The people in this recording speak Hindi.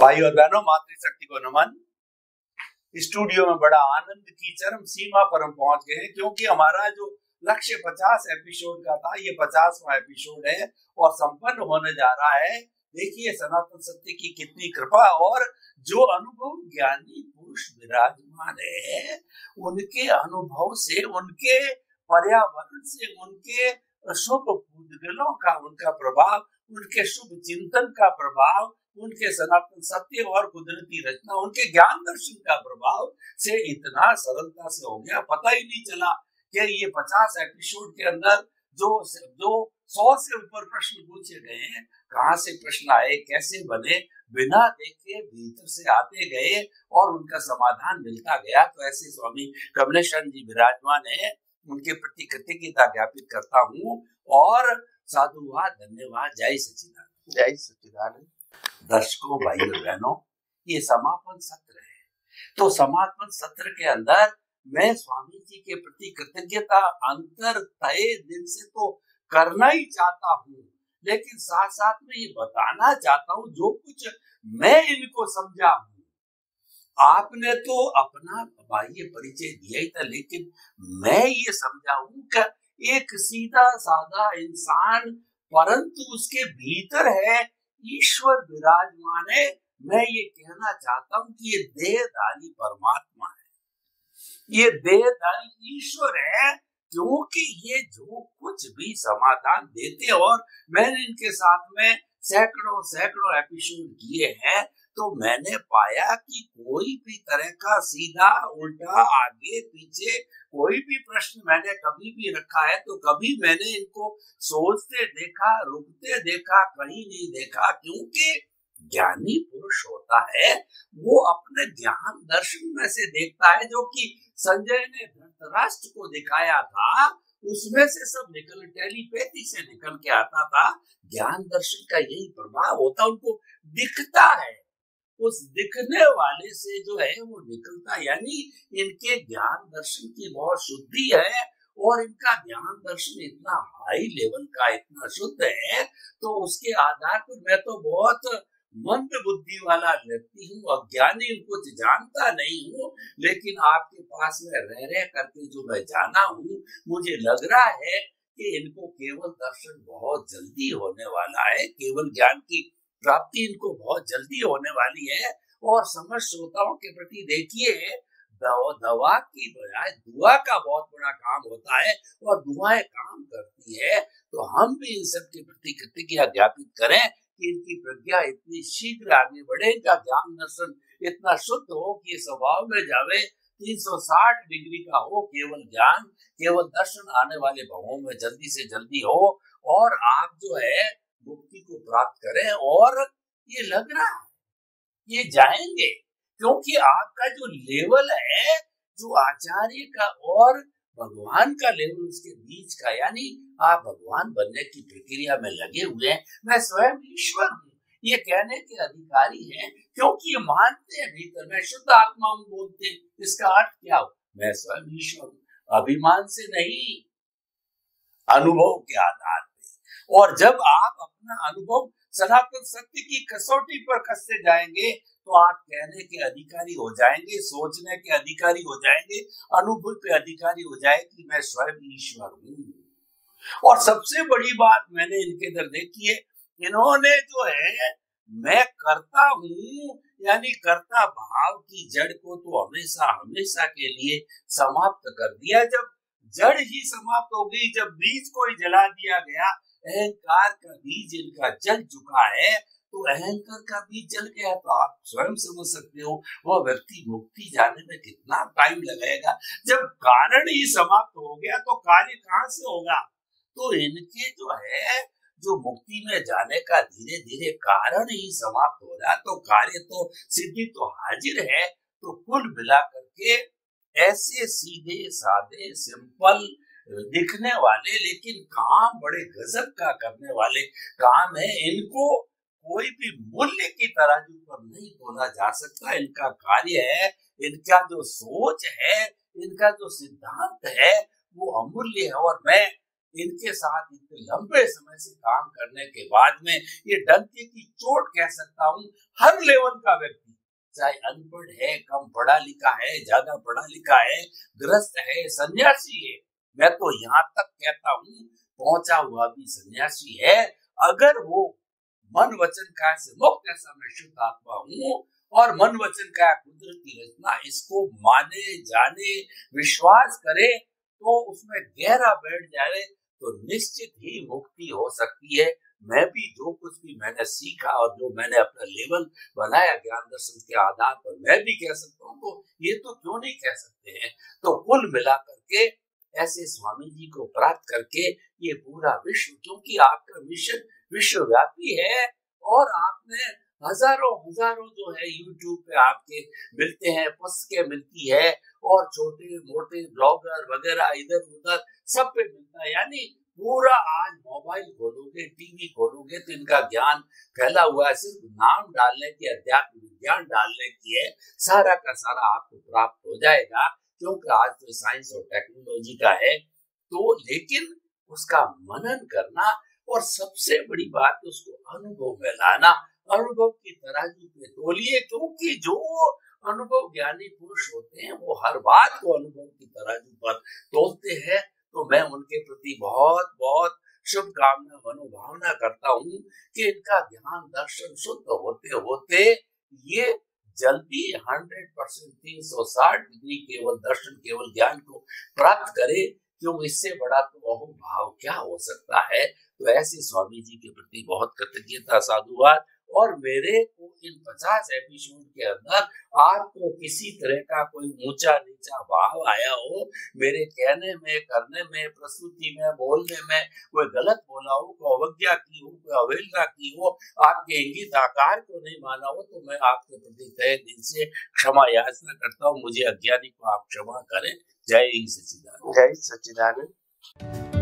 भाई और बहनों, मातृशक्ति को नमन। स्टूडियो में बड़ा आनंद की चरम सीमा पर हम पहुंच गए हैं, क्योंकि हमारा जो लक्ष्य 50 एपिसोड का था, ये 50वां एपिसोड है और संपन्न होने जा रहा है। देखिए सनातन सत्य की कितनी कृपा, और जो अनुभव ज्ञानी पुरुष विराजमान है, उनके अनुभव से, उनके पर्यावरण से, उनके शुभ पूजगलों का उनका प्रभाव, उनके शुभ चिंतन का प्रभाव, उनके सनातन सत्य और कुदरती रचना, उनके ज्ञान दर्शन का प्रभाव से इतना सरलता से हो गया, पता ही नहीं चला कि ये 50 एपिसोड के अंदर जो 100 से ऊपर प्रश्न पूछे गए हैं, कहाँ से प्रश्न आए, कैसे बने, बिना देखे भीतर से आते गए और उनका समाधान मिलता गया। तो ऐसे स्वामी कमलेश्वर जी विराजमान है, उनके प्रति कृतज्ञता ज्ञापित करता हूँ और साधुवाद, धन्यवाद। जय सच्चिदानंद। जय सच्चिदानंद। दर्शकों, भाई और बहनों, ये समापन सत्र है। तो समापन सत्र के अंदर मैं स्वामी जी के प्रति कृतज्ञता अंतर तय दिल से तो करना ही चाहता हूँ, लेकिन साथ साथ में ये बताना चाहता हूँ जो कुछ मैं इनको समझा हूँ। आपने तो अपना बाह्य परिचय दिया ही था, लेकिन मैं ये समझा हूँ कि एक सीधा साधा इंसान, परंतु उसके भीतर है ईश्वर विराजमान है। मैं ये कहना चाहता हूँ कि ये देहधारी परमात्मा है, ये देहधारी ईश्वर है, क्योंकि ये जो कुछ भी समाधान देते, और मैंने इनके साथ में सैकड़ों एपिसोड किए हैं, तो मैंने पाया कि कोई भी तरह का सीधा उल्टा आगे पीछे कोई भी प्रश्न मैंने कभी भी रखा है तो कभी मैंने इनको सोचते देखा, रुकते देखा, कहीं नहीं देखा। क्योंकि ज्ञानी पुरुष होता है वो अपने ज्ञान दर्शन में से देखता है, जो कि संजय ने धृतराष्ट्र को दिखाया था, उसमें से सब निकल, टेलीपैथी से निकल के आता था। ज्ञान दर्शन का यही प्रभाव होता, उनको दिखता है, उस दिखने वाले से जो है वो निकलता, यानी इनके ज्ञान दर्शन की बहुत शुद्धि है और इनका ज्ञान दर्शन इतना हाई लेवल का, इतना शुद्ध है, तो उसके आधार पर मैं तो बहुत मंद बुद्धि वाला व्यक्ति हूँ, अज्ञानी हूँ, कुछ जानता नहीं हूँ, लेकिन आपके पास में रह करके जो मैं जाना हूँ, मुझे लग रहा है कि इनको केवल दर्शन बहुत जल्दी होने वाला है, केवल ज्ञान की प्राप्ति इनको बहुत जल्दी होने वाली है। और समस्त श्रोताओं के प्रति देखिए, दवा की बजाय दुआ का बहुत बड़ा काम होता है और दुआएं काम करती है। तो हम भी इन सब के प्रति कृतज्ञता ज्ञापित करें कि इनकी प्रज्ञा इतनी शीघ्र आगे बढ़े, इनका ज्ञान दर्शन इतना शुद्ध हो कि स्वभाव में जावे, 360 डिग्री का हो, केवल ज्ञान, केवल दर्शन आने वाले भावों में जल्दी से जल्दी हो, और आप जो है मुक्ति को प्राप्त करें। और ये लग रहा है ये जाएंगे, क्योंकि आपका जो लेवल है, जो आचार्य का और भगवान का लेवल, उसके बीच का, यानी आप भगवान बनने की प्रक्रिया में लगे हुए हैं। मैं स्वयं ईश्वर हूँ ये कहने के अधिकारी हैं, क्योंकि ये मानते हैं भीतर मैं शुद्ध आत्मा हूँ, बोलते हैं। इसका अर्थ क्या हो? मैं स्वयं ईश्वर हूँ, अभिमान से नहीं, अनुभव के आधार पे। और जब आप अपना अनुभव सनातन सत्य की कसौटी पर कसते जाएंगे, तो आप कहने के अधिकारी हो जाएंगे, सोचने के अधिकारी हो जाएंगे, अनुभव के अधिकारी हो जाएंगे कि मैं स्वयं ईश्वर हूँ। और सबसे बड़ी बात मैंने इनके अंदर देखी है, इन्होंने जो है मैं करता हूँ, यानी कर्ता भाव की जड़ को तो हमेशा हमेशा के लिए समाप्त कर दिया। जब जड़ ही समाप्त हो गई, जब बीज को ही जला दिया गया, अहंकार का बीज इनका जल चुका है, तो अहंकार का बीज जल गया, तो आप स्वयं समझ सकते हो वह व्यक्ति मुक्ति जाने में कितना टाइम लगेगा। जब कारण ही समाप्त हो गया तो कार्य कहाँ से होगा? तो इनके जो है, जो मुक्ति में जाने का धीरे धीरे कारण ही समाप्त हो रहा, तो कार्य तो सिद्धि तो हाजिर है। तो कुल मिला करके ऐसे सीधे साधे सिंपल दिखने वाले, लेकिन काम बड़े गजब का करने वाले काम है। इनको कोई भी मूल्य की तराजू पर नहीं तोला जा सकता। इनका कार्य है, इनका जो सोच है, इनका जो सिद्धांत है, वो अमूल्य है। और मैं इनके साथ इतने लंबे समय से काम करने के बाद में ये डंके की चोट कह सकता हूँ, हर लेवल का व्यक्ति, चाहे अनपढ़ है, कम पढ़ा लिखा है, ज्यादा पढ़ा लिखा है, गृहस्थ है, सन्यासी है, मैं तो यहाँ तक कहता हूँ पहुंचा हुआ भी सन्यासी है, अगर वो मन वचन काया से मुक्त, ऐसा मैं शुद्ध आत्मा हूँ, और मन वचन काया कुदरती रचना, इसको माने, जाने, विश्वास करे, तो उसमें गहरा बैठ जाए, तो निश्चित ही मुक्ति हो सकती है। मैं भी जो कुछ भी मैंने सीखा और जो मैंने अपना लेवल बनाया ज्ञान दर्शन के आधार पर, मैं भी कह सकता हूँ, तो ये तो क्यों नहीं कह सकते हैं। तो कुल मिला करके ऐसे स्वामी जी को प्राप्त करके ये पूरा विश्व, क्योंकि आपका मिशन विश्वव्यापी है, और आपने हजारों जो है यूट्यूब पे आपके मिलते हैं, पुस्तकें मिलती है, और छोटे मोटे ब्लॉगर वगैरह इधर उधर सब पे मिलता है, यानी पूरा आज मोबाइल खोलोगे, टीवी खोलोगे तो इनका ज्ञान फैला हुआ है। सिर्फ नाम डालने की, अध्यात्म विज्ञान डालने की है, सारा का सारा आपको प्राप्त हो जाएगा, क्योंकि आज तो साइंस और टेक्नोलॉजी का है। तो लेकिन उसका मनन करना, और सबसे बड़ी बात उसको अनुभव में लाना, अनुभव की तराजू पे तोलिए, क्योंकि जो अनुभव ज्ञानी पुरुष होते हैं वो हर बात को अनुभव की तराजू पर तोलते हैं। तो मैं उनके प्रति बहुत बहुत शुभकामना मनोभावना करता हूँ कि इनका ज्ञान दर्शन शुद्ध होते होते ये जल्दी 100% 360 डिग्री केवल दर्शन, केवल ज्ञान को प्राप्त करे, क्यों इससे बड़ा तो अहो भाव क्या हो सकता है। तो ऐसे स्वामी जी के प्रति बहुत कृतज्ञता, साधुवाद। और मेरे को इन 50 एपिसोड के अंदर आपको किसी तरह का कोई ऊंचा नीचा भाव आया हो, मेरे कहने में, करने में, प्रस्तुति में, बोलने में कोई गलत बोला हो, कोई अवज्ञा की हो, कोई अवहेलना की हो, आपके इंगित आकार को नहीं माना हो, तो मैं आपके प्रति तहे दिल से क्षमा याचना करता हूँ। मुझे अज्ञानी को आप क्षमा करें। जय सच्चिदानंद। जय सच्चिदानंद।